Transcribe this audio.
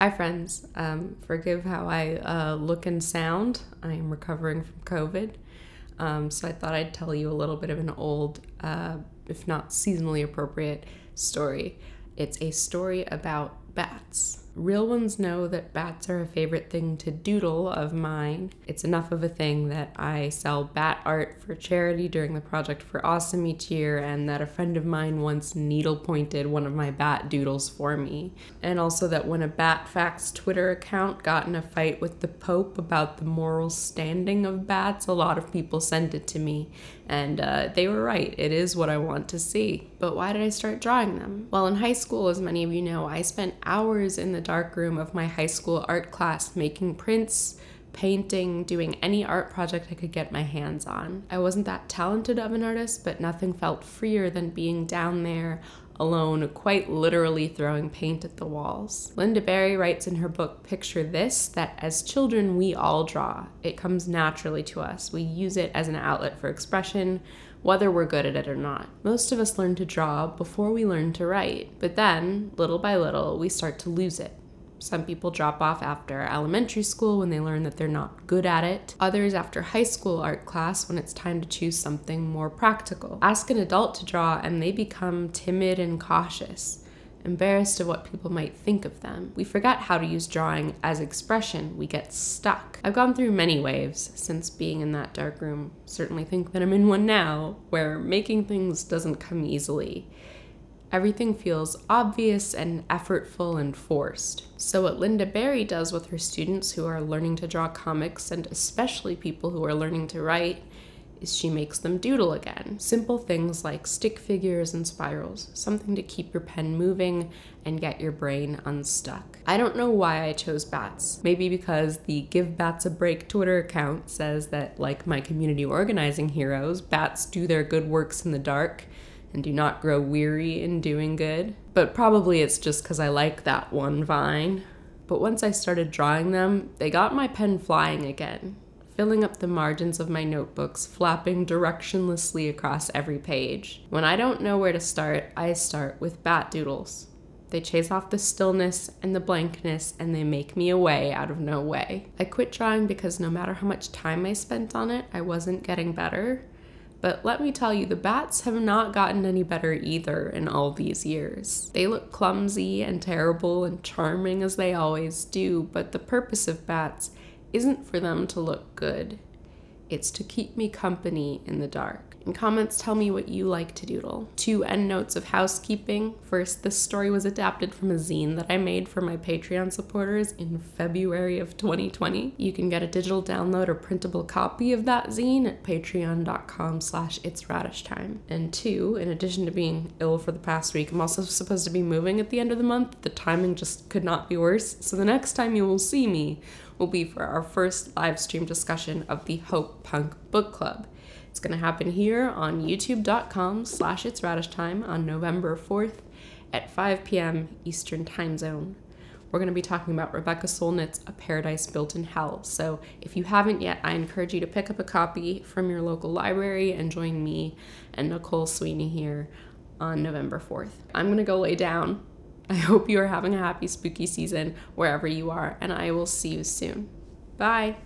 Hi friends, forgive how I look and sound. I am recovering from COVID, so I thought I'd tell you a little bit of an old, if not seasonally appropriate, story. It's a story about bats. Real ones know that bats are a favorite thing to doodle of mine. It's enough of a thing that I sell bat art for charity during the Project for Awesome each year, and that a friend of mine once needle-pointed one of my bat doodles for me. And also that when a Bat Facts Twitter account got in a fight with the Pope about the moral standing of bats, a lot of people sent it to me. And they were right, it is what I want to see. But why did I start drawing them? Well, in high school, as many of you know, I spent hours in the darkroom of my high school art class making prints, painting, doing any art project I could get my hands on. I wasn't that talented of an artist, but nothing felt freer than being down there alone, quite literally throwing paint at the walls. Linda Berry writes in her book, Picture This, that as children, we all draw. It comes naturally to us. We use it as an outlet for expression, whether we're good at it or not. Most of us learn to draw before we learn to write, but then, little by little, we start to lose it. Some people drop off after elementary school when they learn that they're not good at it. Others after high school art class when it's time to choose something more practical. Ask an adult to draw and they become timid and cautious, embarrassed of what people might think of them. We forget how to use drawing as expression. We get stuck. I've gone through many waves since being in that dark room. Certainly think that I'm in one now, where making things doesn't come easily. Everything feels obvious and effortful and forced. So what Linda Berry does with her students who are learning to draw comics, and especially people who are learning to write, is she makes them doodle again. Simple things like stick figures and spirals, something to keep your pen moving and get your brain unstuck. I don't know why I chose bats. Maybe because the Give Bats a Break Twitter account says that, like my community organizing heroes, bats do their good works in the dark and do not grow weary in doing good. But probably it's just because I like that one vine. But once I started drawing them, they got my pen flying again, filling up the margins of my notebooks, flapping directionlessly across every page. When I don't know where to start, I start with bat doodles. They chase off the stillness and the blankness, and they make me a way out of no way. I quit drawing because no matter how much time I spent on it, I wasn't getting better. But let me tell you, the bats have not gotten any better either in all these years. They look clumsy and terrible and charming as they always do, but the purpose of bats isn't for them to look good. It's to keep me company in the dark. In comments, tell me what you like to doodle. 2 endnotes of housekeeping. First, this story was adapted from a zine that I made for my Patreon supporters in February of 2020. You can get a digital download or printable copy of that zine at patreon.com/ItsRadishTime. And 2, in addition to being ill for the past week, I'm also supposed to be moving at the end of the month. The timing just could not be worse. So the next time you will see me will be for our first live stream discussion of the Hope Punk Book Club. It's going to happen here on youtube.com/ItsRadishTime on November 4th at 5 p.m. Eastern Time Zone. We're going to be talking about Rebecca Solnit's A Paradise Built in Hell. So if you haven't yet, I encourage you to pick up a copy from your local library and join me and Nicole Sweeney here on November 4th. I'm going to go lay down. I hope you are having a happy spooky season wherever you are, and I will see you soon. Bye!